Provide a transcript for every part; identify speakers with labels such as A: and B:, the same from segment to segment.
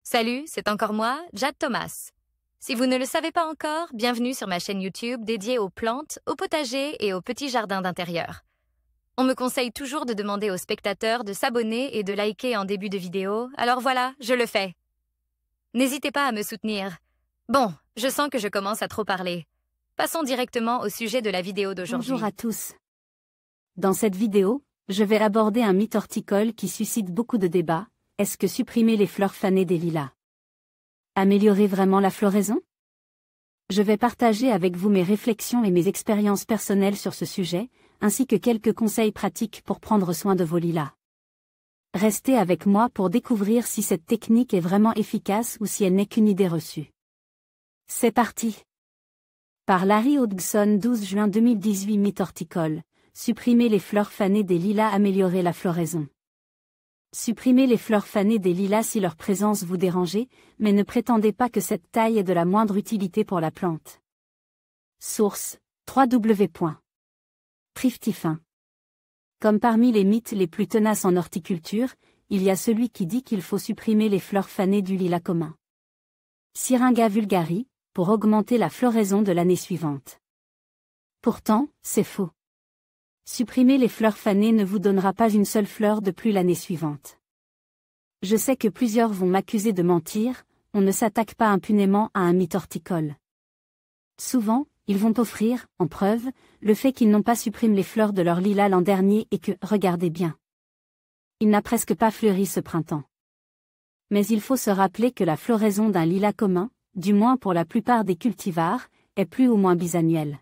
A: Salut, c'est encore moi, Jade Thomas. Si vous ne le savez pas encore, bienvenue sur ma chaîne YouTube dédiée aux plantes, aux potagers et aux petits jardins d'intérieur. On me conseille toujours de demander aux spectateurs de s'abonner et de liker en début de vidéo, alors voilà, je le fais. N'hésitez pas à me soutenir. Bon, je sens que je commence à trop parler. Passons directement au sujet de la vidéo d'aujourd'hui.
B: Bonjour à tous. Dans cette vidéo, je vais aborder un mythe horticole qui suscite beaucoup de débats. Est-ce que supprimer les fleurs fanées des lilas améliorer vraiment la floraison? Je vais partager avec vous mes réflexions et mes expériences personnelles sur ce sujet, ainsi que quelques conseils pratiques pour prendre soin de vos lilas. Restez avec moi pour découvrir si cette technique est vraiment efficace ou si elle n'est qu'une idée reçue. C'est parti! Par Larry Hodgson, 12 juin 2018. Mythe horticole. Supprimer les fleurs fanées des lilas améliorer la floraison. Supprimez les fleurs fanées des lilas si leur présence vous dérangeait, mais ne prétendez pas que cette taille est de la moindre utilité pour la plante. Source: www.Thriftifin. Comme parmi les mythes les plus tenaces en horticulture, il y a celui qui dit qu'il faut supprimer les fleurs fanées du lilas commun. Syringa vulgari, pour augmenter la floraison de l'année suivante. Pourtant, c'est faux. Supprimer les fleurs fanées ne vous donnera pas une seule fleur de plus l'année suivante. Je sais que plusieurs vont m'accuser de mentir, on ne s'attaque pas impunément à un mythe horticole. Souvent, ils vont offrir, en preuve, le fait qu'ils n'ont pas supprimé les fleurs de leur lilas l'an dernier et que, regardez bien, il n'a presque pas fleuri ce printemps. Mais il faut se rappeler que la floraison d'un lilas commun, du moins pour la plupart des cultivars, est plus ou moins bisannuelle.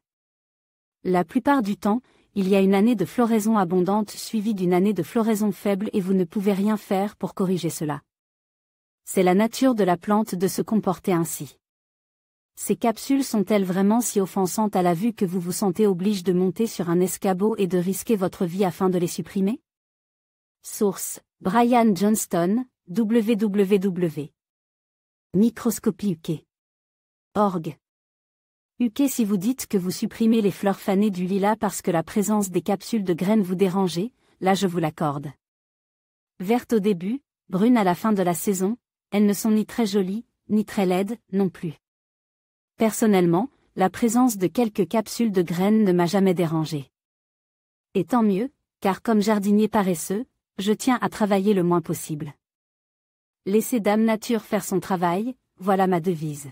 B: La plupart du temps, il y a une année de floraison abondante suivie d'une année de floraison faible et vous ne pouvez rien faire pour corriger cela. C'est la nature de la plante de se comporter ainsi. Ces capsules sont-elles vraiment si offensantes à la vue que vous vous sentez obligé de monter sur un escabeau et de risquer votre vie afin de les supprimer? Source: Brian Johnston, www. Microscopie UK. Org. UK. Si vous dites que vous supprimez les fleurs fanées du lilas parce que la présence des capsules de graines vous dérangeait, là je vous l'accorde. Vertes au début, brunes à la fin de la saison, elles ne sont ni très jolies, ni très laides, non plus. Personnellement, la présence de quelques capsules de graines ne m'a jamais dérangé. Et tant mieux, car comme jardinier paresseux, je tiens à travailler le moins possible. Laissez Dame Nature faire son travail, voilà ma devise.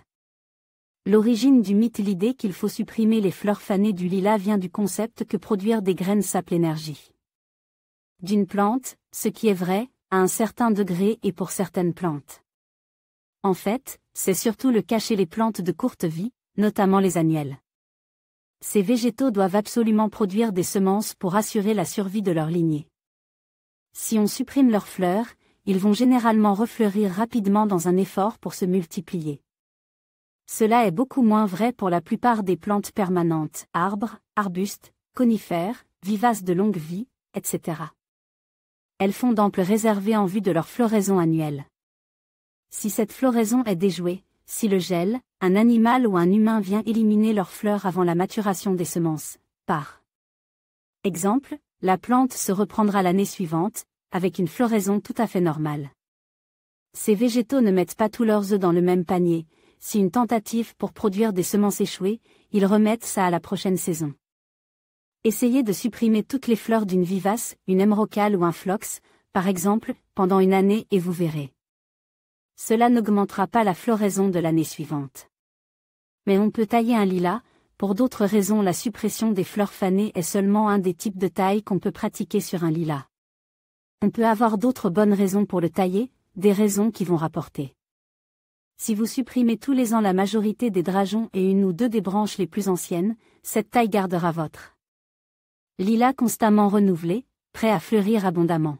B: L'origine du mythe: l'idée qu'il faut supprimer les fleurs fanées du lilas vient du concept que produire des graines sape l'énergie d'une plante, ce qui est vrai, à un certain degré et pour certaines plantes. En fait, c'est surtout le cas chez les plantes de courte vie, notamment les annuelles. Ces végétaux doivent absolument produire des semences pour assurer la survie de leur lignée. Si on supprime leurs fleurs, ils vont généralement refleurir rapidement dans un effort pour se multiplier. Cela est beaucoup moins vrai pour la plupart des plantes permanentes, arbres, arbustes, conifères, vivaces de longue vie, etc. Elles font d'amples réserves en vue de leur floraison annuelle. Si cette floraison est déjouée, si le gel, un animal ou un humain vient éliminer leurs fleurs avant la maturation des semences, par exemple, la plante se reprendra l'année suivante, avec une floraison tout à fait normale. Ces végétaux ne mettent pas tous leurs œufs dans le même panier. Si une tentative pour produire des semences échouait, ils remettent ça à la prochaine saison. Essayez de supprimer toutes les fleurs d'une vivace, une émeraucale ou un phlox, par exemple, pendant une année et vous verrez. Cela n'augmentera pas la floraison de l'année suivante. Mais on peut tailler un lilas, pour d'autres raisons la suppression des fleurs fanées est seulement un des types de taille qu'on peut pratiquer sur un lilas. On peut avoir d'autres bonnes raisons pour le tailler, des raisons qui vont rapporter. Si vous supprimez tous les ans la majorité des drageons et une ou deux des branches les plus anciennes, cette taille gardera votre lilas constamment renouvelé, prêt à fleurir abondamment.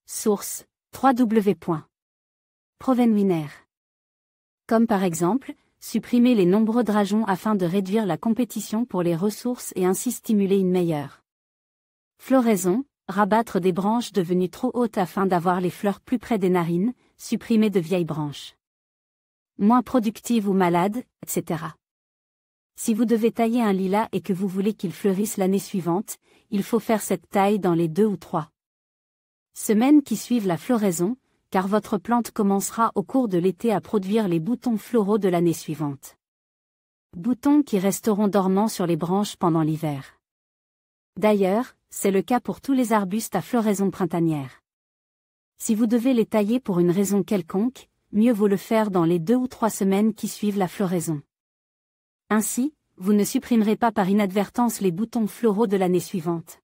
B: Source: www.Provenwiner. Comme par exemple, supprimer les nombreux drageons afin de réduire la compétition pour les ressources et ainsi stimuler une meilleure floraison, rabattre des branches devenues trop hautes afin d'avoir les fleurs plus près des narines, supprimer de vieilles branches moins productives ou malades, etc. Si vous devez tailler un lilas et que vous voulez qu'il fleurisse l'année suivante, il faut faire cette taille dans les 2 ou 3 semaines qui suivent la floraison, car votre plante commencera au cours de l'été à produire les boutons floraux de l'année suivante. Boutons qui resteront dormants sur les branches pendant l'hiver. D'ailleurs, c'est le cas pour tous les arbustes à floraison printanière. Si vous devez les tailler pour une raison quelconque, mieux vaut le faire dans les 2 ou 3 semaines qui suivent la floraison. Ainsi, vous ne supprimerez pas par inadvertance les boutons floraux de l'année suivante.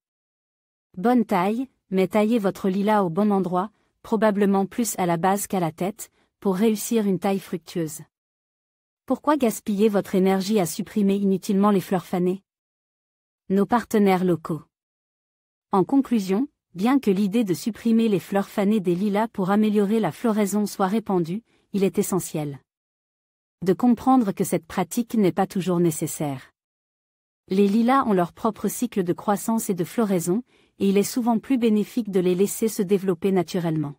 B: Bonne taille, mais taillez votre lilas au bon endroit, probablement plus à la base qu'à la tête, pour réussir une taille fructueuse. Pourquoi gaspiller votre énergie à supprimer inutilement les fleurs fanées? Nos partenaires locaux. En conclusion, bien que l'idée de supprimer les fleurs fanées des lilas pour améliorer la floraison soit répandue, il est essentiel de comprendre que cette pratique n'est pas toujours nécessaire. Les lilas ont leur propre cycle de croissance et de floraison, et il est souvent plus bénéfique de les laisser se développer naturellement.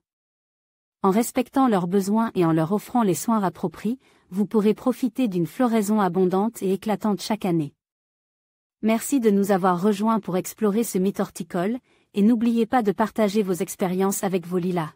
B: En respectant leurs besoins et en leur offrant les soins appropriés, vous pourrez profiter d'une floraison abondante et éclatante chaque année. Merci de nous avoir rejoints pour explorer ce mythe horticole, et n'oubliez pas de partager vos expériences avec vos lilas.